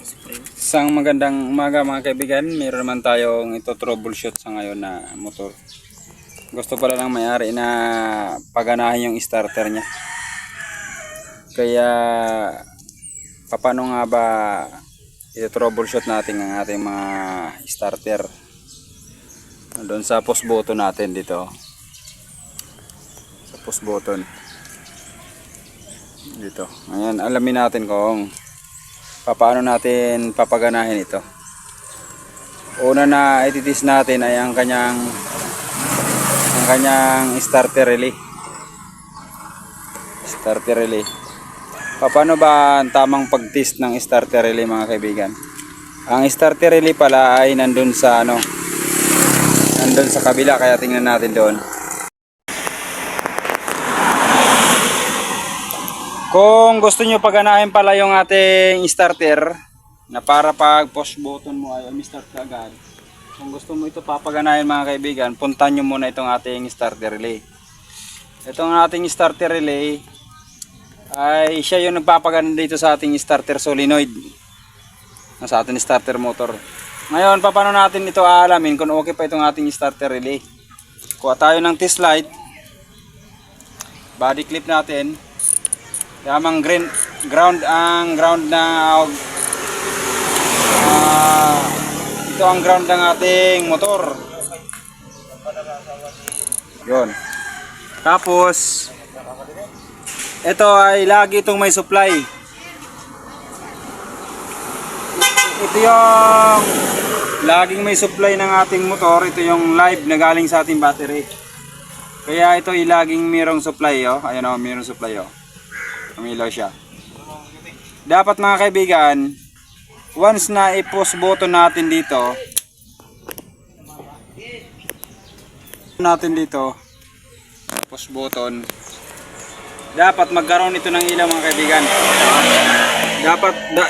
Isang magandang umaga mga kaibigan. Meron naman tayong ito troubleshoot sa ngayon na motor. Gusto pala ng may-ari na paganahin yung starter niya. Kaya paano nga ba ito troubleshoot natin ang ating mga starter? Doon sa push button natin dito. Sa push button. Dito. Ngayon alamin natin kung paano natin papaganahin ito. Una na ititis natin ay ang kanyang starter relay. Starter relay. Paano ba ang tamang pag-test ng starter relay mga kaibigan? Ang starter relay pala ay nandun sa nandun sa kabila, kaya tingnan natin doon. Kung gusto nyo paganahin pala yung ating starter na para pag push button mo ay start ka agad. Kung gusto mo ito papaganahin mga kaibigan, puntan nyo muna itong ating starter relay. Itong ating starter relay ay siya yung nagpapagana dito sa ating starter solenoid, sa ating starter motor. Ngayon paano natin ito aalamin kung okay pa itong ating starter relay? Kuha tayo ng test light, body clip natin. Yamang ground na ito ang ground ng ating motor. Yun. Tapos ito ay lagi itong may supply. Ito yung laging may supply ng ating motor. Ito yung live na galing sa ating battery. Kaya ito ay laging mayroong supply, oh. Ayun oh, mayroong supply, oh. Umilaw siya. Dapat mga kaibigan, once na i-push button natin dito, push button, dapat magkaroon ito ng ilaw mga kaibigan.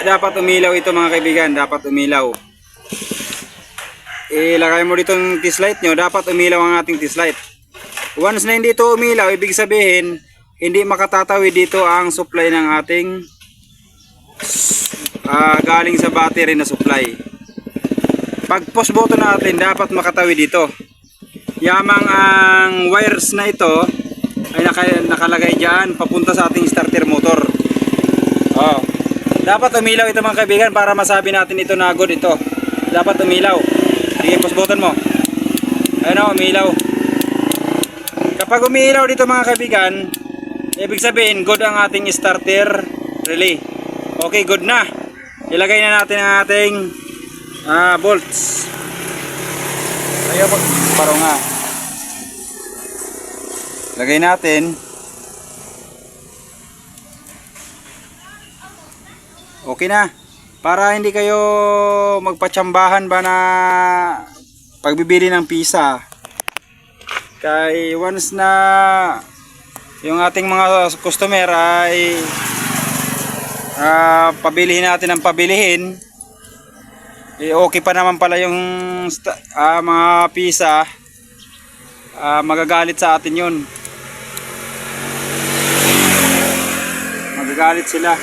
Dapat umilaw ito mga kaibigan, dapat umilaw. Ilagay mo dito yung test light nyo, dapat umilaw ang ating test light. Once na hindi ito umilaw, ibig sabihin hindi makatatawid dito ang supply ng ating galing sa battery na supply. Pag push button natin, dapat makatawid dito. Yamang ang wires na ito ay nakalagay dyan papunta sa ating starter motor. Oh. Dapat umilaw ito mga kaibigan para masabi natin ito na good ito. Dapat umilaw. Sige, push button mo. Ayun o, umilaw. Kapag umilaw dito mga kaibigan, ibig sabihin good ang ating starter relay. Okay, good na. Ilagay na natin ang ating bolts. Ayaw paro nga. Lagay natin. Okay na. Para hindi kayo magpatsambahan ba na pagbibili ng pisa. Kay once na yung ating mga customer ay pabilihin natin ang pabilihin, okay pa naman pala yung mga pisa, magagalit sa atin yun. Magagalit sila.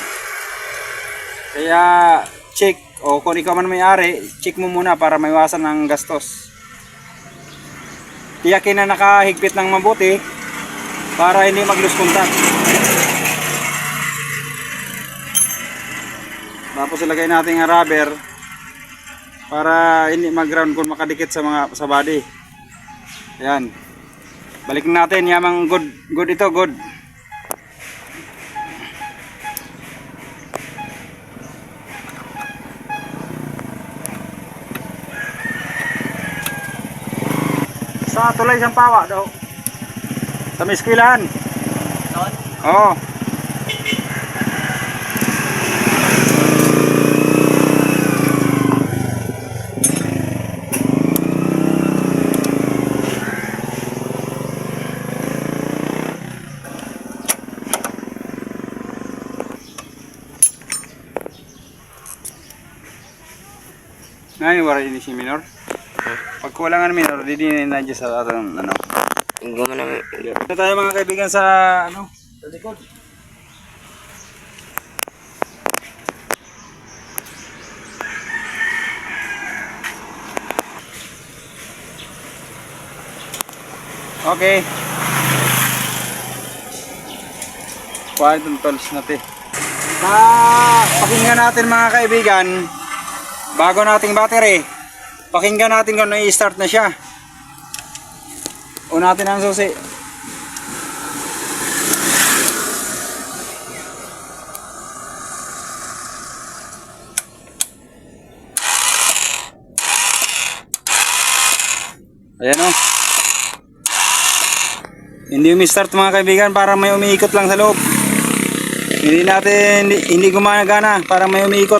Kaya check, o kung ikaw man may-ari, check mo muna para maiwasan ng gastos. Tiyakin na nakahigpit ng mabuti para hindi mag-lose contact. Tapos ilagay natin ang rubber para hindi mag-ground kung makadikit sa body. Ayan. Balik natin, yamang good ito, good. Sa tulay siyang pawa daw. Sa miskilan. Oo. Ngayon wala ini si minor. Pag kulangan minor, didinin na dyan sa atong ano. Ito tayo mga kaibigan sa sa likod. Okay. Kuha itong tools natin. Pakinggan natin mga kaibigan, bago nating battery, pakinggan natin kung i-start na siya. Una natin ang susi. Ayan o. Hindi umi-start mga kaibigan, para may umiikot lang sa loob. Hindi gumagana para may umiikot.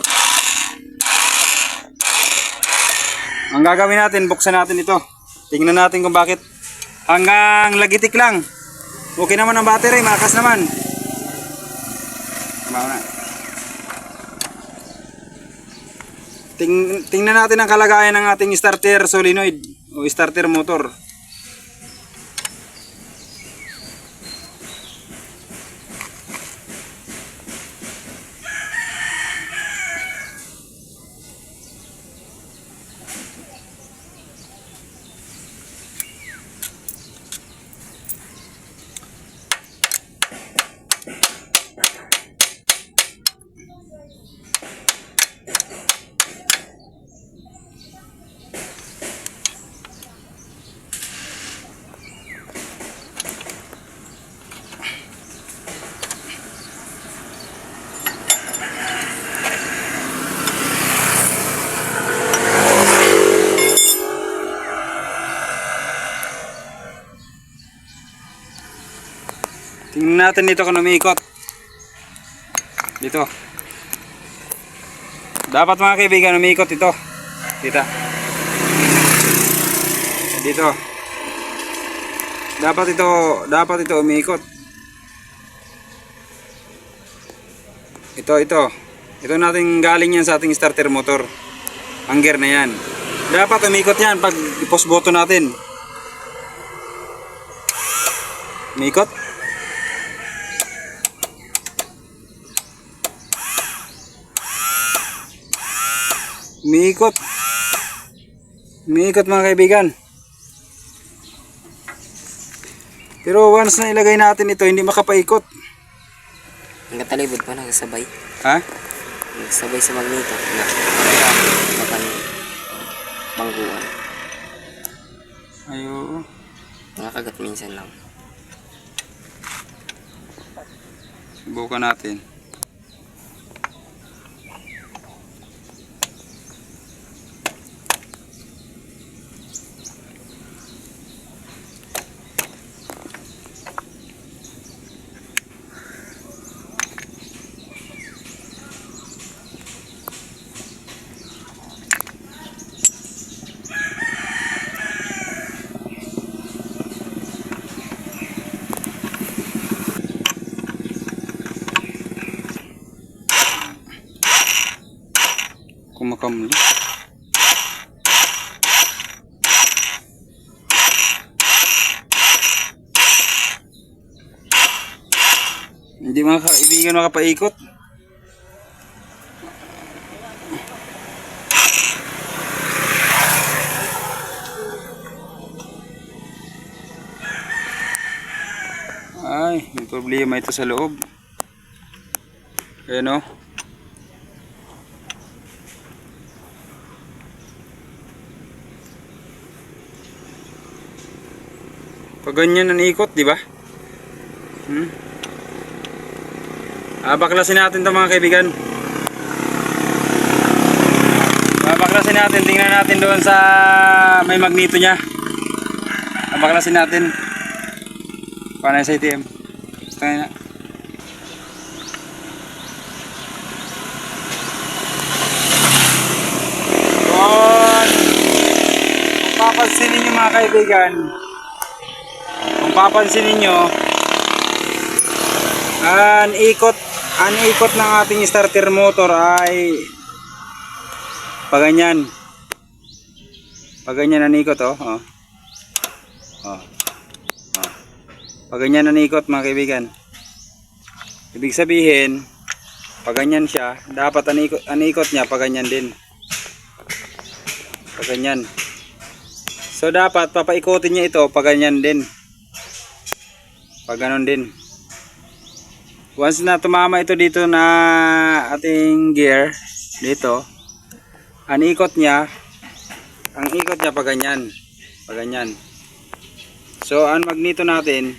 Ang gagawin natin, buksan natin ito. Tingnan natin kung bakit. Hanggang lagitik lang. Okay naman ang battery, malakas naman. Tingnan natin ang kalagayan ng ating starter solenoid o starter motor. Tingnan natin dito kung umiikot. Dito. Dapat mga kaibigan umiikot ito. Dito. Dito. Dapat ito umiikot. Ito. Ito natin galing yan sa ating starter motor. Ang gear na yan. Dapat umiikot yan pag i-post button natin. Umiikot. Umiikot mga kaibigan. Pero once na ilagay natin ito, hindi makapaikot. Nagtalibod pa, nagsasabay. Ha? Nagsasabay sa magneto. Mapan bangguan. Ayo. Nakakagat minsan lang. Subukan natin. Kumakamli. Hindi mga kaibigan makapaikot. Ay, may problema ito sa loob. Ayan o. Pag ganyan naniikot, di ba? Baklasin natin 'to mga kaibigan. Baklasin natin, tingnan natin doon sa may magneto niya. Baklasin natin. Paano sa ATM? Tingnan na. Kung papansin niyo mga kaibigan, kung papansin niyo, ang ikot ng ating starter motor ay paganyan. Paganyan ang ikot oh. Paganyan ang ikot mga kaibigan. Ibig sabihin, paganyan siya, dapat ang ikot niya paganyan din. Paganyan. So dapat papaikotin niya ito paganyan din. Pag ganun din. Once na tumama ito dito na ating gear dito, ang ikot niya pag ganyan. Pag ganyan. So ang magnito natin,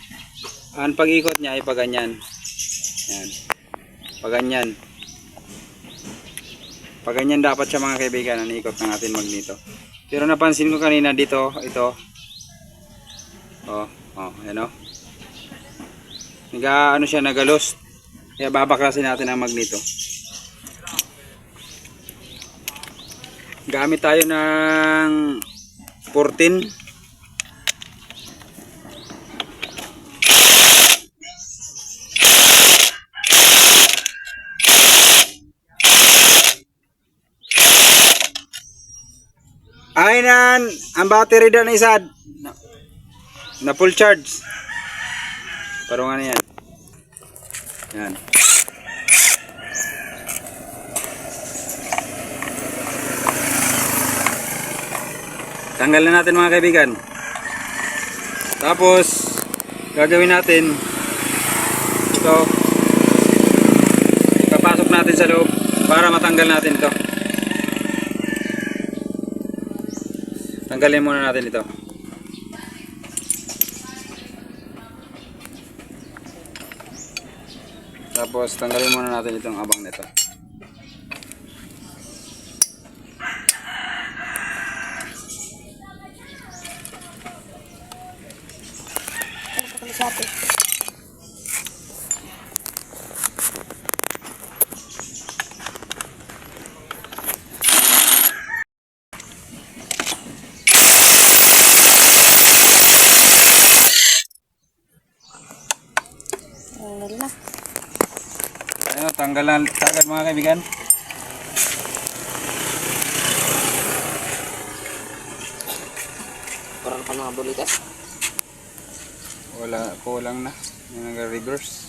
ang pag-ikot niya ay pag ganyan. Yan. Pag ganyan. Pag ganyan dapat siya mga kaibigan, ang ikot ng ating magnito. Pero napansin ko kanina dito, ito. Ayan o. Ano siya, nagalos. Kaya babaklasin natin ang magnito. Gamit tayo ng 14. Ay ang battery doon isa na full charge. Parang ano yan. Yan. Tanggal na natin mga kaibigan. Tapos gagawin natin ito. Papasok natin sa loob para matanggal natin ito. Tanggalin muna natin ito. Tapos tanggalin muna natin itong abang nito. Ayun, tanggalan agad mga kaibigan. Parang pa mga bulitas. Kulang na. Yung nag-reverse.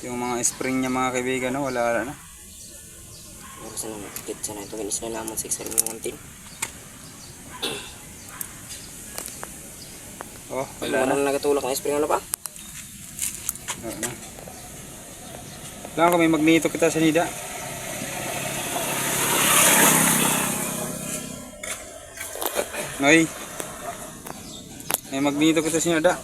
Yung mga spring niya mga kaibigan, no, wala na. Pero sa naman, kitsa na ito. Ginis na lamang 6 rin yung 110. Oh, wala na. Parang nagatulak na spring ano pa? Wala na. Kailangan ko may magnito kita sa nida. Ay. May magnito kita sa nida.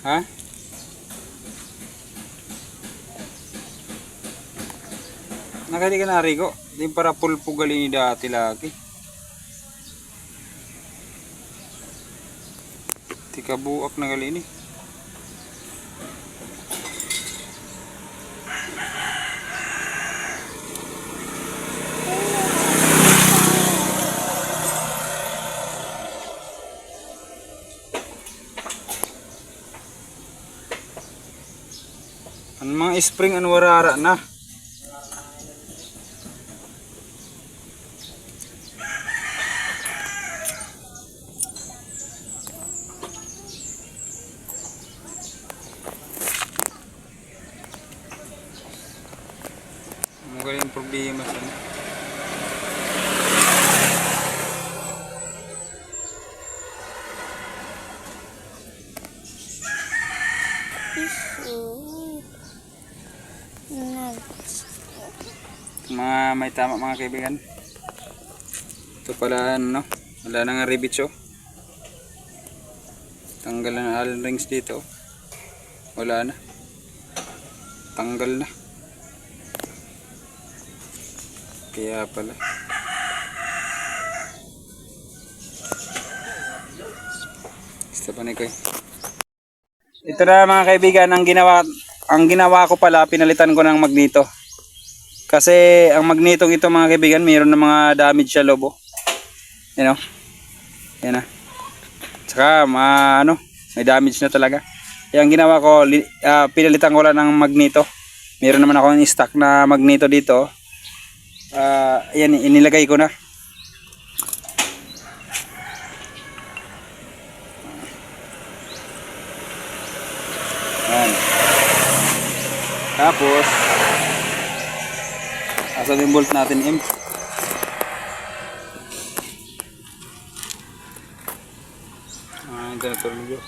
Ha? Nakali ka na Rico. Di para pulpo gali ni dati lagi. Kabuak na gali ini. Ang mga spring ang warara na. Magaling problema sa may tama mga kaibigan. Ito pala ano, wala na nga rivets oh. Tanggal na allen rings dito. Wala na. Tanggal na. Kaya pala. Gusto pa ni Koy. Ito na mga kaibigan, ang ginawa ko pala, pinalitan ko ng magnito. Kasi ang magnetong ito mga kaibigan, mayroon ng mga damage sa loob. You know? Yan na. Saka may damage na talaga. Kaya ang ginawa ko, pinalitan ko lang ng magnito. Mayroon naman ako ng stock na magnito dito. Yan, inilagay ko na. Yan. Tapos asan yung bolt natin, Ito na tornilyo.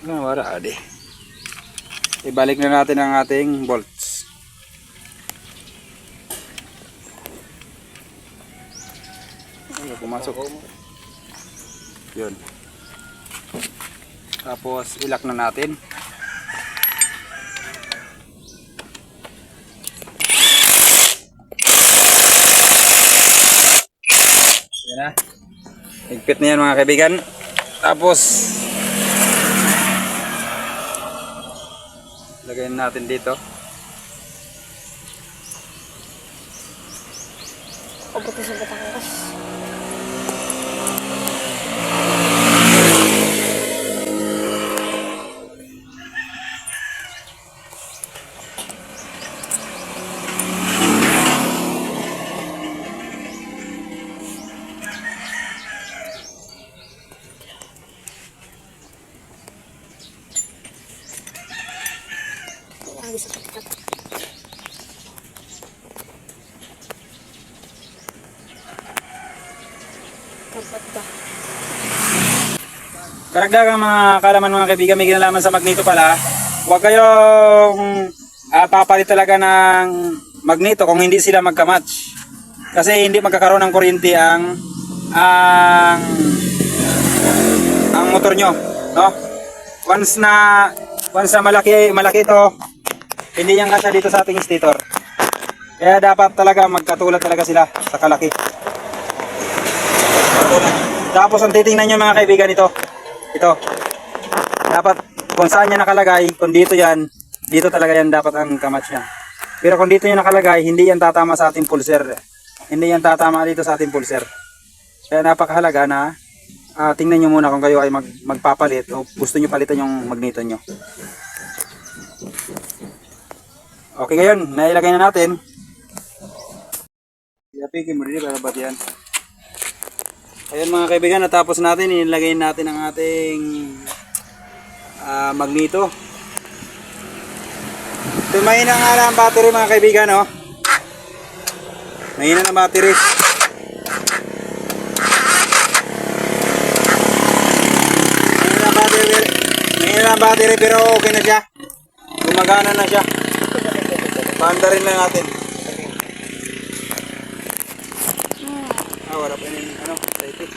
Wala ade. Ibalik na natin ang ating bolts. Ay, pumasok. Yun. Tapos ilak na natin. Yan na. Higpit na yan mga kaibigan. Tapos lagayin natin dito. Papunta sa Batangas. Lagi sa katikat. Kapat ba? Karagdagang mga kalaman mga kaibigan, may kinalaman sa magneto pala. Huwag kayong papalit talaga ng magneto kung hindi sila magka-match. Kasi hindi magkakaroon ng kuryente ang motor nyo, no? Once na malaki ito, hindi yan kasya dito sa ating stator. Kaya dapat talaga magkatulad talaga sila sa kalaki. Tapos ang titingnan nyo mga kaibigan ito. Dapat kung saan niya nakalagay, kung dito yan, dito talaga yan dapat ang kamatch niya. Pero kung dito niya nakalagay, hindi yan tatama sa ating pulser. Hindi yan tatama dito sa ating pulser. Kaya napakahalaga na tingnan nyo muna kung kayo ay magpapalit o gusto nyo palitan yung magneto nyo. Okay ngayon, nailagay na natin. Iapigin mo rin para ba't yan. Ayan mga kaibigan, natapos natin, inilagay natin ang ating magneto. Ito mahina nga lang ang battery mga kaibigan, oh. Mahina ang battery. Mahina ang battery pero okay na siya. Gumagana na siya. Panda rin lang natin. Wala pa yung safety.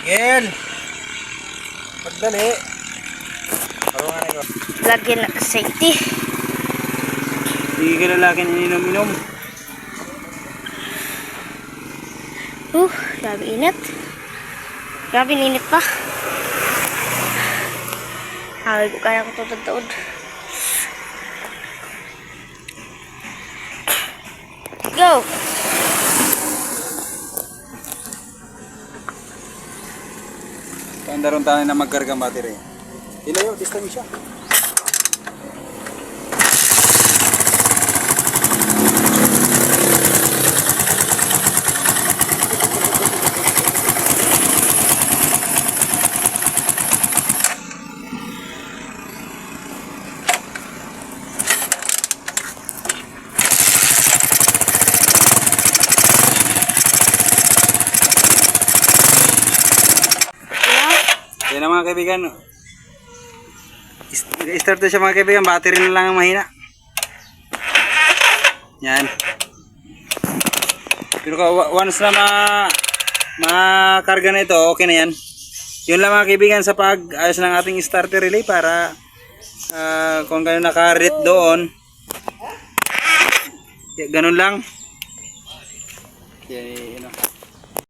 Gel! Pagdali. Parungan ko. Lagyan na safety. Hindi ka lalaki ininom-inom. Grabe init. Grabe init pa. Hawag ko kaya ko tutod-tuod. Go! Pandaron tayo na magkarga ang battery. Ilayo, distance siya. Yan ang mga kaibigan. Start na siya mga kaibigan. Battery na lang ang mahina. Yan. Pero once na makarga na ito, okay na yan. Yun lang mga kaibigan sa pag-ayos ng ating starter relay para kung kayo naka-rate doon. Ganun lang. Yan,